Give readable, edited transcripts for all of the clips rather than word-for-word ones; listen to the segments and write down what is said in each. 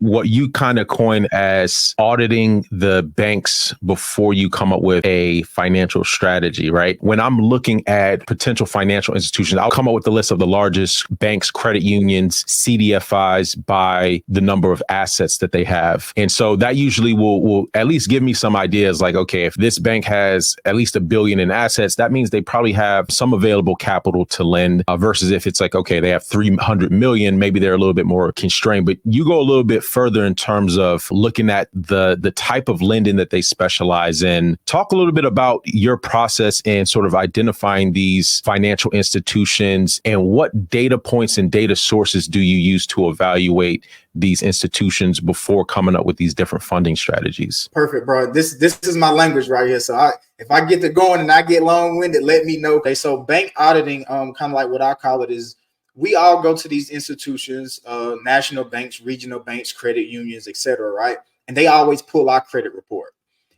what you kind of coin as auditing the banks before you come up with a financial strategy, right? When I'm looking at potential financial institutions, I'll come up with the list of the largest banks, credit unions, CDFIs by the number of assets that they have. And so that usually will at least give me some ideas like, okay, if this bank has at least $1 billion in assets, that means they probably have some available capital to lend versus if it's like, okay, they have 300 million, maybe they're a little bit more constrained. But you go a little bit further in terms of looking at the type of lending that they specialize in. Talk a little bit about your process in sort of identifying these financial institutions and what data points and data sources do you use to evaluate these institutions before coming up with these different funding strategies. Perfect, bro. This is my language right here. So if I get to going and I get long-winded, let me know. Okay, so bank auditing, kind of like what I call it is, we all go to these institutions, national banks, regional banks, credit unions, etc., right? And they always pull our credit report.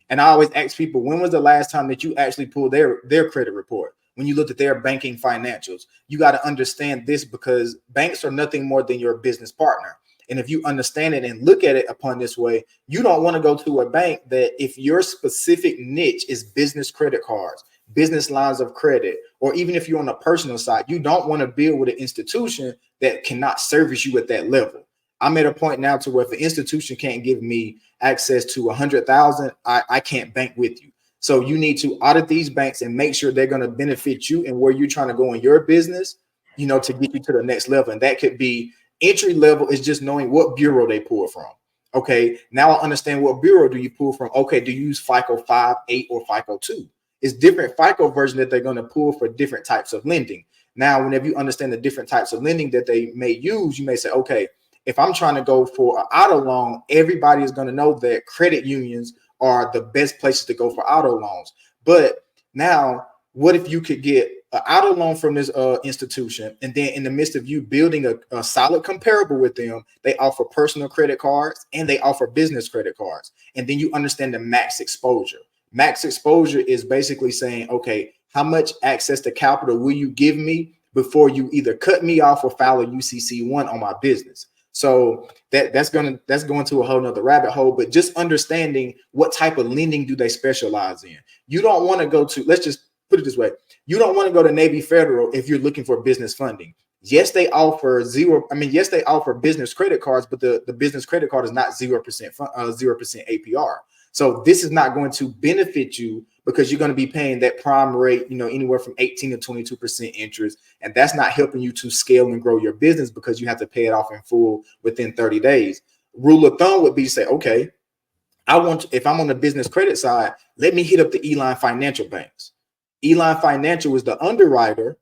And I always ask people, when was the last time that you actually pulled their credit report? When you looked at their banking financials, you got to understand this because banks are nothing more than your business partner. And if you understand it and look at it upon this way, you don't want to go to a bank that if your specific niche is business credit cards, business lines of credit, or even if you're on the personal side, you don't want to deal with an institution that cannot service you at that level. I'm at a point now to where if an institution can't give me access to 100,000, I can't bank with you. So you need to audit these banks and make sure they're going to benefit you and where you're trying to go in your business, you know, to get you to the next level. And that could be entry level is just knowing what bureau they pull from. Okay, now I understand what bureau do you pull from. Okay, do you use FICO 5, 8, or FICO 2? It's different FICO version that they're going to pull for different types of lending. Now, whenever you understand the different types of lending that they may use, you may say, okay, if I'm trying to go for an auto loan, everybody is going to know that credit unions are the best places to go for auto loans. But now, what if you could get an auto loan from this institution, and then in the midst of you building a solid comparable with them, they offer personal credit cards and they offer business credit cards. And then you understand the max exposure. Max exposure is basically saying, okay, how much access to capital will you give me before you either cut me off or file a UCC1 on my business? So that's going to a whole nother rabbit hole, but just understanding what type of lending do they specialize in. You don't want to go to, let's just put it this way. You don't want to go to Navy Federal if you're looking for business funding. Yes, they offer yes, they offer business credit cards, but the business credit card is not 0% APR. So this is not going to benefit you because you're going to be paying that prime rate, you know, anywhere from 18 to 22% interest. And that's not helping you to scale and grow your business because you have to pay it off in full within 30 days. Rule of thumb would be to say, okay, if I'm on the business credit side, let me hit up the Eline Financial banks. Eline Financial is the underwriter.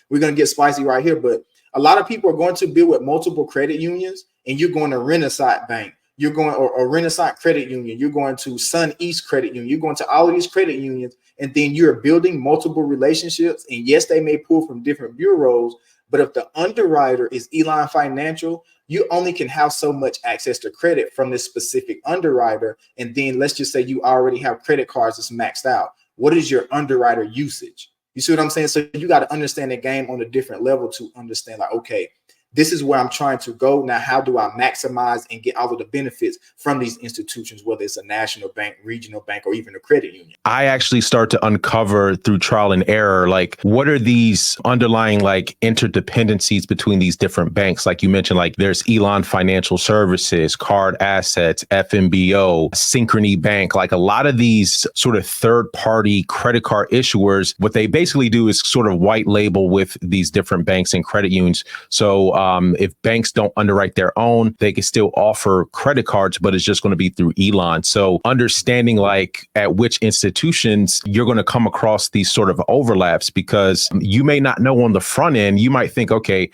We're going to get spicy right here, but a lot of people are going to deal with multiple credit unions, and you're going to Renaissance Bank. You're going or Renaissance Credit Union. You're going to Sun East Credit Union. You're going to all of these credit unions, and then you're building multiple relationships. And yes, they may pull from different bureaus, but if the underwriter is Eline Financial, you only can have so much access to credit from this specific underwriter. And then let's just say you already have credit cards that's maxed out. What is your underwriter usage? You see what I'm saying? So you got to understand the game on a different level to understand, like, okay, this is where I'm trying to go. Now, how do I maximize and get all of the benefits from these institutions, whether it's a national bank, regional bank, or even a credit union? I actually start to uncover through trial and error, like, what are these underlying like interdependencies between these different banks? Like you mentioned, like there's Eline Financial Services, Card Assets, FNBO, Synchrony Bank, like a lot of these sort of third party credit card issuers, what they basically do is sort of white label with these different banks and credit unions. So if banks don't underwrite their own, they can still offer credit cards, but it's just going to be through Eline. So understanding like at which institutions you're going to come across these sort of overlaps, because you may not know on the front end, you might think, okay,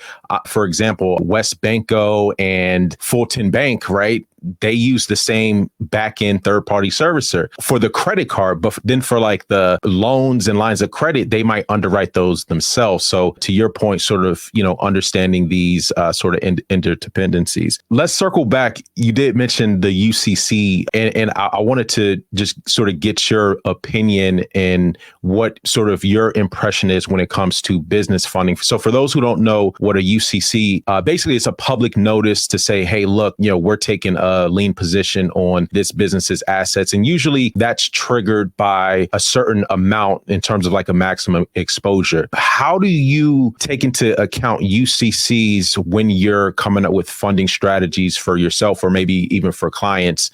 for example, West Banco and Fulton Bank, right? they use the same back end third party servicer for the credit card, but then for like the loans and lines of credit, they might underwrite those themselves. So to your point, sort of, understanding these sort of interdependencies. Let's circle back. You did mention the UCC, and I wanted to just sort of get your opinion and what sort of your impression is when it comes to business funding. So for those who don't know what a UCC, basically it's a public notice to say, hey, look, we're taking a lien position on this business's assets. And usually that's triggered by a certain amount in terms of like a maximum exposure. How do you take into account UCCs when you're coming up with funding strategies for yourself or maybe even for clients?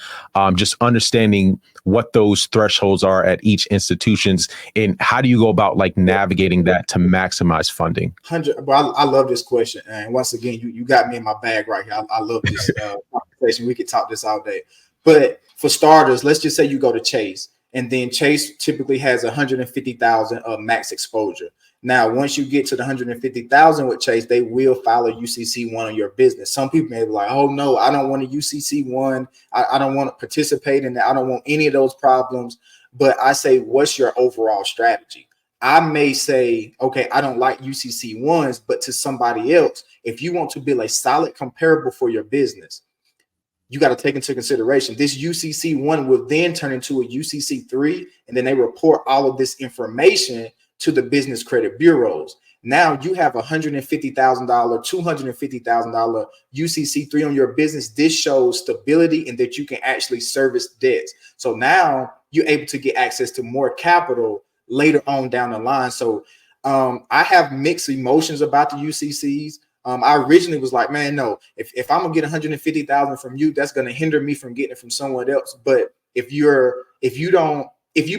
Just understanding what those thresholds are at each institutions and how do you go about like navigating that to maximize funding? I love this question. And once again, you got me in my bag right here. I love this conversation. We could talk this all day. But for starters, let's just say you go to Chase, and then Chase typically has 150,000 of max exposure. Now, once you get to the 150,000 with Chase, they will file a UCC1 on your business. Some people may be like, oh no, I don't want a UCC1. I don't want to participate in that. I don't want any of those problems. But I say, what's your overall strategy? I may say, okay, I don't like UCC1s, but to somebody else, if you want to build a solid comparable for your business, you got to take into consideration this UCC1 will then turn into a UCC3, and then they report all of this information to the business credit bureaus. Now you have $150,000, $250,000 UCC3 on your business. This shows stability and that you can actually service debts. So now you're able to get access to more capital later on down the line. So I have mixed emotions about the UCCs. I originally was like, man, no, if I'm gonna get 150,000 from you, that's gonna hinder me from getting it from someone else. But if you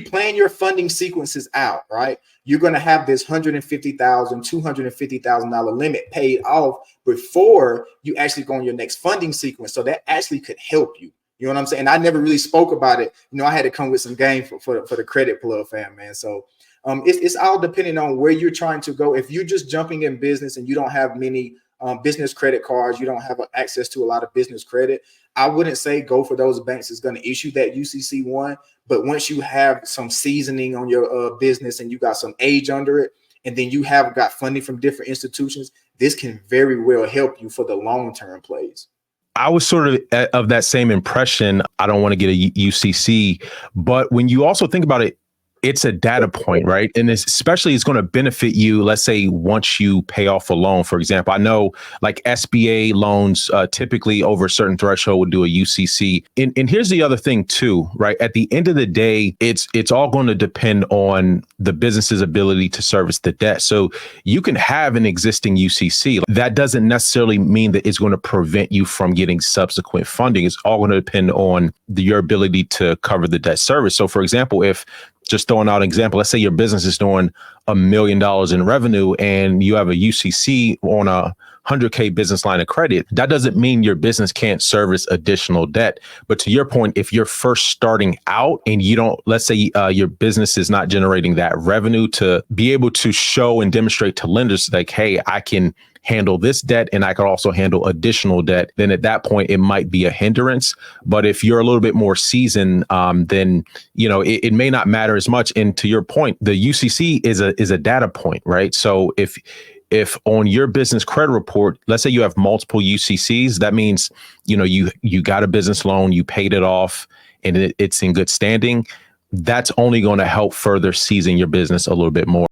plan your funding sequences out, right, you're gonna have this $150,000, $250,000 limit paid off before you actually go on your next funding sequence. So that actually could help you. You know what I'm saying? I never really spoke about it. I had to come with some game for the credit plug fam, man. So it's all depending on where you're trying to go. If you're just jumping in business and you don't have many business credit cards, you don't have access to a lot of business credit, I wouldn't say go for those banks that's going to issue that UCC1. But once you have some seasoning on your business and you got some age under it, and then you have got funding from different institutions, this can very well help you for the long-term plays. I was sort of that same impression. I don't want to get a UCC, but when you also think about it, it's a data point, right? And especially it's going to benefit you, let's say, once you pay off a loan. For example, I know like SBA loans typically over a certain threshold would do a UCC. And here's the other thing too, right? At the end of the day, it's all going to depend on the business's ability to service the debt. So you can have an existing UCC. That doesn't necessarily mean that it's going to prevent you from getting subsequent funding. It's all going to depend on your ability to cover the debt service. So for example, if just throwing out an example, let's say your business is doing $1 million in revenue and you have a UCC on a 100K business line of credit. That doesn't mean your business can't service additional debt. But to your point, if you're first starting out and you don't, let's say your business is not generating that revenue to be able to show and demonstrate to lenders like, hey, I can handle this debt and I could also handle additional debt, then at that point, it might be a hindrance. But if you're a little bit more seasoned, then, it may not matter as much. And to your point, the UCC is a data point, right? So if on your business credit report, let's say you have multiple UCCs, that means, you got a business loan, you paid it off and it's in good standing. That's only going to help further season your business a little bit more.